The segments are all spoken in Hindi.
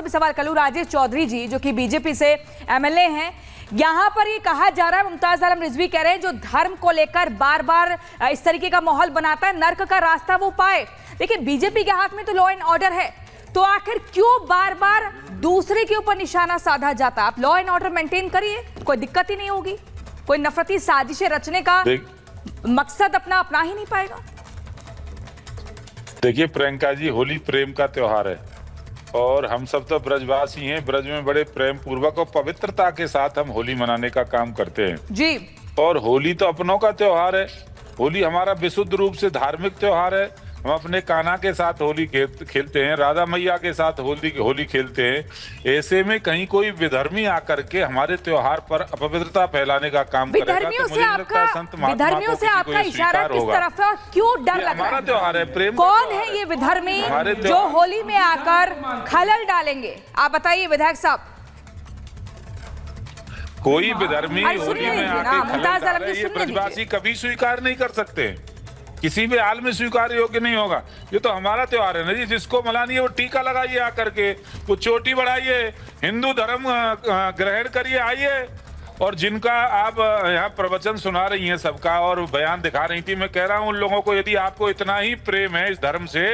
भी सवाल कर लूं, राजेश चौधरी जी जो कि बीजेपी से एमएलए हैं, यहाँ पर ये कहा जा रहा है, मुमताज आलम रिजवी कह रहे हैं जो धर्म को लेकर बार बार इस तरीके का माहौल बनाता है नर्क का रास्ता वो पाए। देखिए बीजेपी के हाथ में तो लॉ एंड ऑर्डर है, तो आखिर क्यों बार बार दूसरे के ऊपर निशाना साधा जाता है? आप लॉ एंड ऑर्डर मेंटेन करिए, कोई दिक्कत ही नहीं होगी, कोई नफरती साजिशें रचने का मकसद अपना ही नहीं पाएगा। देखिए प्रियंका जी, होली प्रेम का त्योहार है और हम सब तो ब्रजवासी हैं। ब्रज में बड़े प्रेम पूर्वक और पवित्रता के साथ हम होली मनाने का काम करते हैं जी। और होली तो अपनों का त्योहार है। होली हमारा विशुद्ध रूप से धार्मिक त्योहार है। हम अपने कान्हा के साथ होली खेलते हैं, राधा मैया के साथ होली खेलते हैं। ऐसे में कहीं कोई विधर्मी आकर के हमारे त्योहार पर अपवित्रता फैलाने का काम करेगा तो मुझे लगता है संत महात्मा से आपका इशारा किस तरफ है? क्यों डर लग रहा है? हमारा त्योहार है, प्रेम। कौन है ये विधर्मी जो होली में आकर खलल डालेंगे? आप बताइए विधायक साहब। कोई विधर्मी होली में आके खलल डाले ये ब्रजवासी कभी स्वीकार नहीं कर सकते, किसी भी हाल में स्वीकार योग्य नहीं होगा। ये तो हमारा त्योहार है ना जी, जिसको मनानी वो टीका लगाइए आकर के, वो चोटी बढ़ाइए, हिंदू धर्म ग्रहण करिए, आइए। और जिनका आप यहाँ प्रवचन सुना रही हैं सबका और बयान दिखा रही थी, मैं कह रहा हूँ उन लोगों को यदि आपको इतना ही प्रेम है इस धर्म से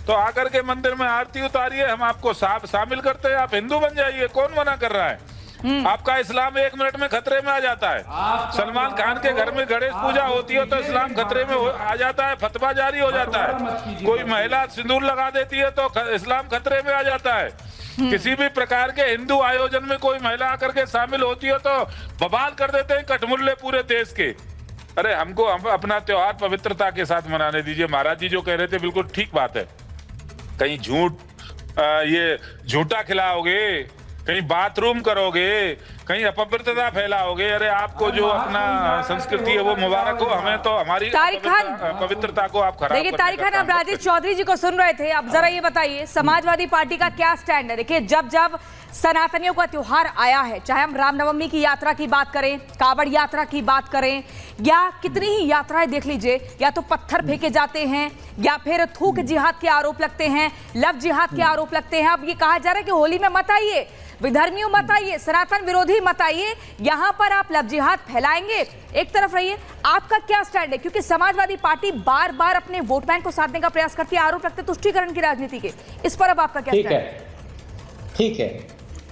तो आकर के मंदिर में आरती उतारिए, हम आपको शामिल करते हैं, आप हिंदू बन जाइए, कौन मना कर रहा है? आपका इस्लाम 1 मिनट में खतरे में आ जाता है। सलमान खान के घर में गणेश पूजा होती है तो इस्लाम खतरे में आ जाता है, फतवा जारी हो जाता है। कोई महिला सिंदूर लगा देती है तो इस्लाम खतरे में आ जाता है। किसी भी प्रकार के हिंदू आयोजन में कोई महिला आकर के शामिल होती है तो बवाल कर देते हैं कठमुल्ले पूरे देश के। अरे हम अपना त्योहार पवित्रता के साथ मनाने दीजिए। महाराज जी जो कह रहे थे बिल्कुल ठीक बात है। कहीं ये झूठा खिलाओगे, कहीं बाथरूम करोगे, कहीं अपवित्रता फैलाओगे। अरे आपको जो अपना संस्कृति है वो मुबारक हो, हमें तो हमारी पवित्रता को आप खराब। देखिए तारिक खान, आप राजेश चौधरी जी को सुन रहे थे, अब जरा ये बताइए समाजवादी पार्टी का क्या स्टैंड है? देखिए जब सनातनियों का त्योहार आया है, चाहे हम रामनवमी की यात्रा की बात करें, कावड़ यात्रा की बात करें, या कितनी ही यात्राएं देख लीजिए, या तो पत्थर फेंके जाते हैं या फिर थूक जिहाद के आरोप लगते हैं, लव जिहाद के आरोप लगते हैं। अब ये कहा जा रहा है कि होली में मत आइए, विधर्मियों मत आइए, सनातन विरोधी मत आइए, यहां पर आप लव जिहाद फैलाएंगे। एक तरफ रहिए, आपका क्या स्टैंड है? क्योंकि समाजवादी पार्टी बार बार अपने वोट बैंक को साधने का प्रयास करती है, आरोप लगते तुष्टीकरण की राजनीति के, इस पर अब आपका क्या स्टैंड है? ठीक है,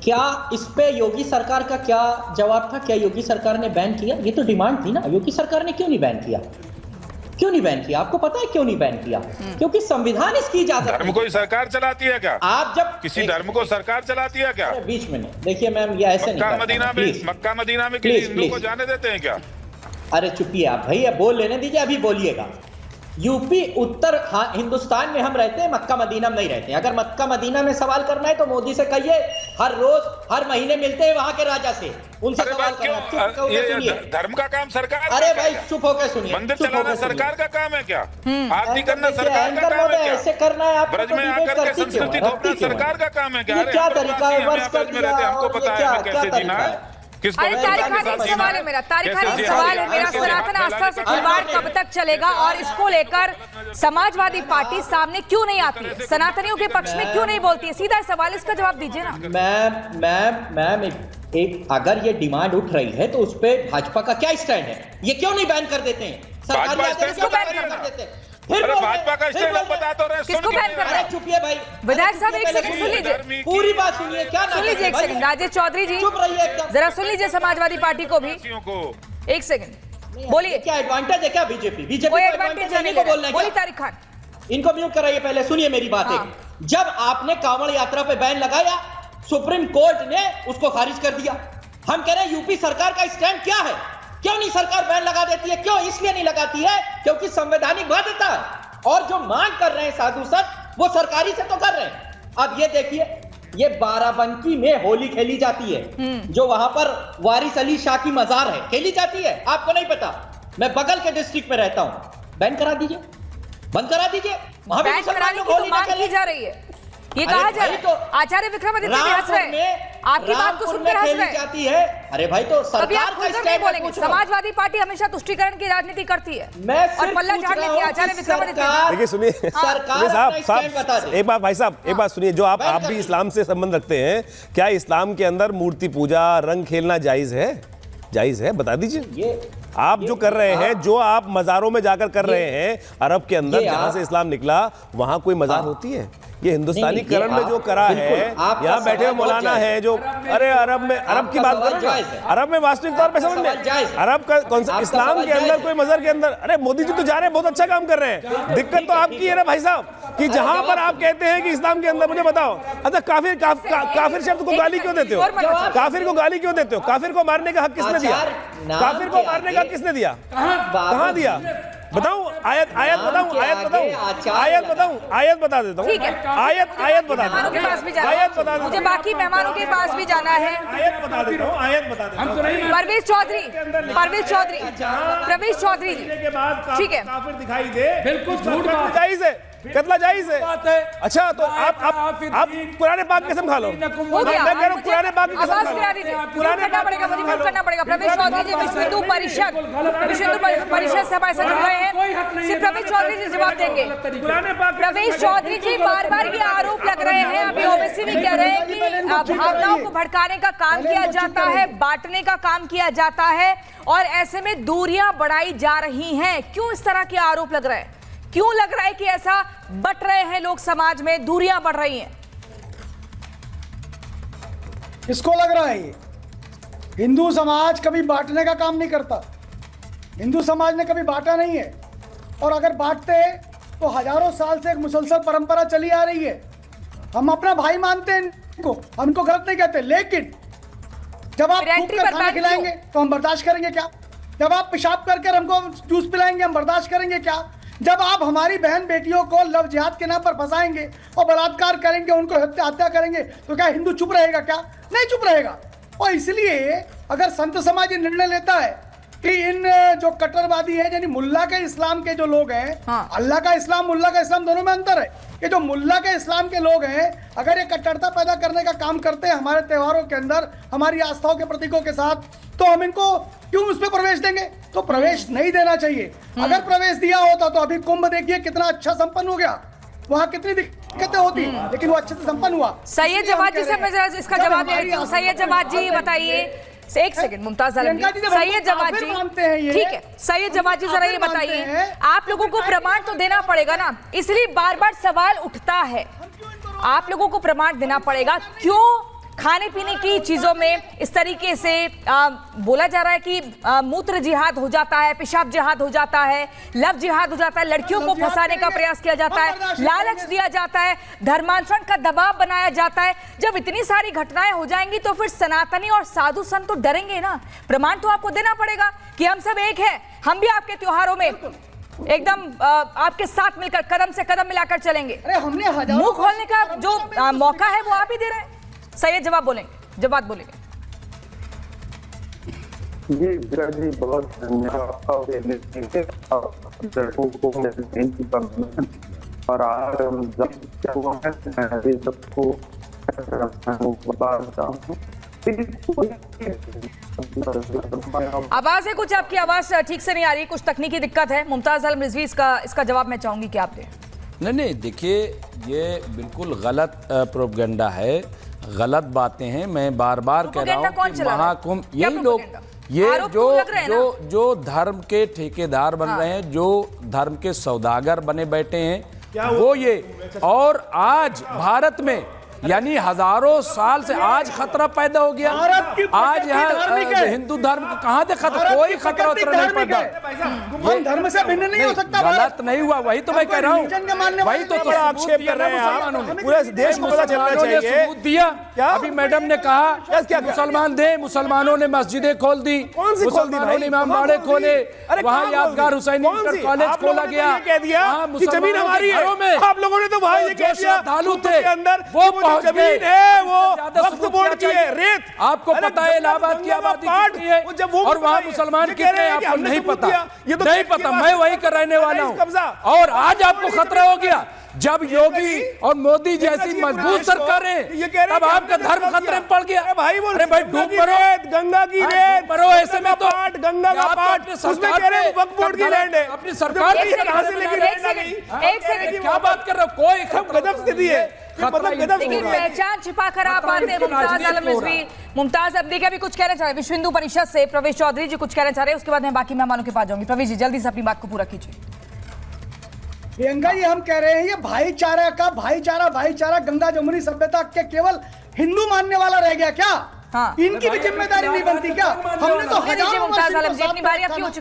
क्या इस पे योगी सरकार का क्या जवाब था? क्या योगी सरकार ने बैन किया? ये तो डिमांड थी ना, योगी सरकार ने क्यों नहीं बैन किया? क्यों नहीं बैन किया? आपको पता है क्यों नहीं बैन किया? क्योंकि संविधान इसकी इजाजत। धर्म को सरकार चलाती है क्या? आप जब किसी धर्म को सरकार चलाती है क्या? बीच में देखिए मैम, ये ऐसे मक्का मदीना में किसी हिंदू को जाने देते हैं क्या? अरे चुपिए आप भैया, बोल लेने दीजिए, अभी बोलिएगा। यूपी उत्तर हिंदुस्तान में हम रहते हैं, मक्का मदीना में नहीं रहते हैं। अगर मक्का मदीना में सवाल करना है तो मोदी से कहिए, हर रोज हर महीने मिलते हैं वहां के राजा से, उनसे सवाल करना। धर्म का काम सरकार। अरे भाई चुप होकर सुनिए। मंदिर चलाना सरकार का काम है क्या? आरती करना सरकार का काम है क्या? ऐसे करना है आप ब्रज में आकर के संस्कृति थोपना सरकार का काम है क्या? क्या तरीका है? हमको पता है कैसे जीना है। अरे तारिक खान, एक सवाल है मेरा, तारिक खान एक सवाल है मेरा, सनातन आस्था से खिलवाड़ कब तक चलेगा और इसको लेकर समाजवादी पार्टी सामने क्यों नहीं आती है, सनातनियों के पक्ष में क्यों नहीं बोलती है? सीधा सवाल, इसका जवाब दीजिए ना। मैम एक अगर ये डिमांड उठ रही है तो उस पे भाजपा का क्या स्टैंड है? ये क्यों नहीं बैन कर देते हैं? सरकारी आदेश क्यों बैन कर देते हैं? फिर भाजपा का स्टैंड बता तो रहे, किसको बैन कर रहे हैं? चुपिए भाई, विधायक साहब एक सेकंड सुन लीजिए, पूरी बात सुनिए। क्या सुन लीजिए एक सेकंड, राजेश चौधरी जी चुप रहिए एकदम, जरा सुन लीजिए समाजवादी पार्टी को भी। एक सेकंड बोलिए, क्या एडवांटेज है क्या बीजेपी कोई एडवांटेज नहीं को बोलना है? बोलिए तारिक खान। इनको म्यूट कराइए, पहले सुनिए मेरी बात है। जब आपने कांवड़ यात्रा पे बैन लगाया, सुप्रीम कोर्ट ने उसको खारिज कर दिया। हम कह रहे हैं यूपी सरकार का स्टैंड क्या है? क्यों नहीं सरकार बैन लगा देती है? क्यों? इसलिए नहीं लगाती है क्योंकि संवैधानिक बाध्यता है, और जो मांग कर रहे हैं साधु संत वो सरकारी से तो कर रहे हैं। अब ये देखिए, ये बाराबंकी में होली खेली जाती है, जो वहां पर वारिस अली शाह की मजार है, खेली जाती है। आपको नहीं पता? मैं बगल के डिस्ट्रिक्ट में रहता हूं। बैन करा दीजिए, बंद करा दीजिए। वहां पे बैन कराने की तो मांग की जा रही है, ये कहा जा रहा है। आचार्य विक्रमादित्य भी हंस रहे हैं। आपकी बात को सुनकर हंस रहे हैं। जाती है। अरे भाई तो कभी आप सरकार का खुलकर नहीं स्टैंड बोलेंगे। समाजवादी पार्टी हमेशा तुष्टीकरण की राजनीति करती है और पल्ला झाड़ने की आचार्य विक्रमादित्य। देखिए सुनिए साहब एक बात, भाई साहब एक बात सुनिए, जो आप भी इस्लाम से संबंध रखते हैं, क्या इस्लाम के अंदर मूर्ति पूजा, रंग खेलना जायज है? जायज है? बता दीजिए। आप जो कर रहे हैं, जो आप मजारों में जाकर कर रहे हैं अरब के अंदर, जहां से इस्लाम निकला, वहां कोई मजार होती है? ये हिंदुस्तानी करण में जो करा है, यहाँ बैठे हुए मौलाना है जो, अरे अरब में, अरब की बात करो ना, अरब में वास्तविक तौर पे समझ में, अरब का कौन सा इस्लाम के अंदर कोई मजहब के अंदर, अरे मोदी जी तो जा रहे हैं, बहुत अच्छा काम कर रहे हैं। दिक्कत तो आपकी है ना भाई साहब, कि जहां पर आप कहते हैं कि इस्लाम के अंदर, मुझे बताओ, अच्छा काफिर शब्द को गाली क्यों देते हो? काफिर को गाली क्यों देते हो? काफिर को मारने का हक किसने दिया? काफिर को मारने का हक किसने दिया? कहां दिया? बताऊं? आयत बताऊं? आयत बता देता हूँ। ठीक है, आयत बता मेहमानों के पास भी जाना है, मुझे बाकी मेहमानों के पास भी जाना है। आयत बता देता हूँ। परवेज चौधरी जी, ठीक है, काफिर दिखाई दे, बिल्कुल जायज है, कतला जायज है। अच्छा तो आप कुरान पाक की कसम खा लो। मैं कह रहा हूं कुरान पाक की कसम खा लो। कुरान करना पड़ेगा, मुझे म्यूट करना पड़ेगा। प्रवेश चौधरी जी विश्व हिंदू परिषद से हमारे साथ जुड़ रहे हैं, सिर्फ प्रवेश चौधरी जी जवाब देंगे। प्रवेश चौधरी जी बार बार ये आरोप लग रहे हैं, अभी ओवैसी भी कह रहे हैं कि भावनाओं को भड़काने का काम किया जाता है, बांटने का काम किया जाता है, और ऐसे में दूरियां बढ़ाई जा रही हैं। क्यों इस तरह के आरोप लग रहे हैं? क्यों लग रहा है कि ऐसा बट रहे हैं लोग, समाज में दूरियां बढ़ रही हैं? किसको लग रहा है? ये हिंदू समाज कभी बांटने का काम नहीं करता। हिंदू समाज ने कभी बांटा नहीं है, और अगर बांटते तो हजारों साल से एक मुसलसल परंपरा चली आ रही है। हम अपना भाई मानते हैं इनको, हम इनको गलत नहीं कहते, लेकिन जब आप खाना खिलाएंगे तो हम बर्दाश्त करेंगे क्या? जब आप पेशाब करके हमको जूस पिलाएंगे, हम बर्दाश्त करेंगे क्या? जब आप हमारी बहन बेटियों को लव जिहाद के नाम पर फंसाएंगे और बलात्कार करेंगे, उनको हत्या करेंगे, तो क्या हिंदू चुप रहेगा? क्या नहीं चुप रहेगा। और इसलिए अगर संत समाज ये निर्णय लेता है कि इन जो कट्टरवादी है, यानी मुल्ला के इस्लाम के जो लोग हैं, अल्लाह का इस्लाम, मुल्ला का इस्लाम, दोनों में अंतर है। ये जो मुल्ला के इस्लाम के लोग हैं, अगर ये कट्टरता पैदा करने का काम करते हैं हमारे त्योहारों के अंदर, हमारी आस्थाओं के प्रतीकों के साथ, तो हम इनको क्यों उस पर प्रवेश देंगे? तो प्रवेश नहीं देना चाहिए। अगर प्रवेश दिया होता तो अभी कुंभ देखिए कितना अच्छा संपन्न हो गया, वहां कितनी दिक्कतें होती, लेकिन वो अच्छे से संपन्न हुआ। सैयद जवाद जी से मैं जरा इसका जवाब ले रही हूँ। सैयद जवाद जी बताइए, एक सेकंड, मुमताज आलम जी, सैयद जवाद जी, ठीक है, सैयद जवाद जी जरा ये बताइए, आप लोगों को प्रमाण तो देना पड़ेगा ना, इसलिए बार बार सवाल उठता है, आप लोगों को प्रमाण देना पड़ेगा। क्यों खाने पीने की चीजों में इस तरीके से बोला जा रहा है कि मूत्र जिहाद हो जाता है, पेशाब जिहाद हो जाता है, लव जिहाद हो जाता है, लड़कियों को फंसाने का प्रयास किया जाता है, लालच दिया जाता है, धर्मांतरण का दबाव बनाया जाता है। जब इतनी सारी घटनाएं हो जाएंगी तो फिर सनातनी और साधु संत तो डरेंगे ना। प्रमाण तो आपको देना पड़ेगा कि हम सब एक है, हम भी आपके त्योहारों में एकदम आपके साथ मिलकर कदम से कदम मिलाकर चलेंगे। मुंह खोलने का जो मौका है वो आप ही दे रहे हैं। सैयद जवाब बोलेंगे, जवाब बोलेंगे। जी बहुत धन्यवाद। और आज सबको आवाज है कुछ, आपकी आवाज ठीक से नहीं आ रही, कुछ तकनीकी दिक्कत है। मुमताज आलम रिजवी, इसका जवाब मैं चाहूंगी कि आप दें। नहीं, देखिए ये बिल्कुल गलत प्रोपेगेंडा है, गलत बातें हैं। मैं बार बार कह रहा हूँ कि महाकुंभ, यही लोग, ये जो धर्म के ठेकेदार बन रहे हैं, जो धर्म के सौदागर बने बैठे हैं, वो ये, और आज भारत में यानी हजारों साल से आज खतरा पैदा हो गया। आज यहाँ हिंदू धर्म का कहाँ से खतरा, कोई खतरा उतर नहीं पड़ता, धर्म से भिन्न नहीं हो सकता। गलत नहीं हुआ, वही तो मैं कह रहा हूँ, वही तो आक्षेप कर रहे हैं। पूरे देश को पता चलना चाहिए, सबूत दिया। अभी मैडम ने कहा मुसलमान दे, मुसलमानों ने मस्जिदें खोल दी, मुसलमानों ने इमाम बाड़े खोले, वहाँ यादगार हुसैनी इंटर कॉलेज खोला गया, वहाँ मुसलमानों के घरों में आप लोगों ने तो वहाँ ये कह दिया श्रद्धालु थे वो जमीन है, वो वक्फ बोर्ड की है, रेत। आपको पता है इलाहाबाद की आबादी कितनी है और वहाँ मुसलमान कितने हैं, आपको नहीं पता, नहीं पता। मैं वही कर रहने वाला हूँ। और आज आपको खतरा हो गया जब योगी और मोदी जैसी मजबूत सरकारें, तब आपका धर्म खतरे में पड़ गया। भाई बोल, अरे भाई डूब मरो, गंगा की रेत मरो, ऐसे में तो गंगा का पाठ, उसमें कह रहे हैं वक्फ बोर्ड की लैंड है, अपनी सरकार एक सेकंड क्या बात कर रहे हो? कोई गजब स्थिति है, मतलब गजब देखिए, स्थिति है। पहचान छिपा कर आप आते हैं। मुमताज आलम रिजवी, मुमताज अब देखिए अभी कुछ कहना चाह रहे हैं विश्व हिंदू परिषद से प्रवेश चौधरी जी कुछ कहना चाह रहे हैं, उसके बाद मैं बाकी मेहमानों के पास जाऊंगी। प्रवेश जी जल्दी से अपनी बात को पूरा कीजिए। प्रियंका जी, हम कह रहे हैं ये भाईचारा गंगा जमुनी सभ्यता के केवल हिंदू मानने वाला रह गया क्या? हाँ। इनकी भी जिम्मेदारी नहीं बनती क्या? हमने तो हजारों मुमताज आलम जी वर्ष अपनी बारी आपकी हो चुकी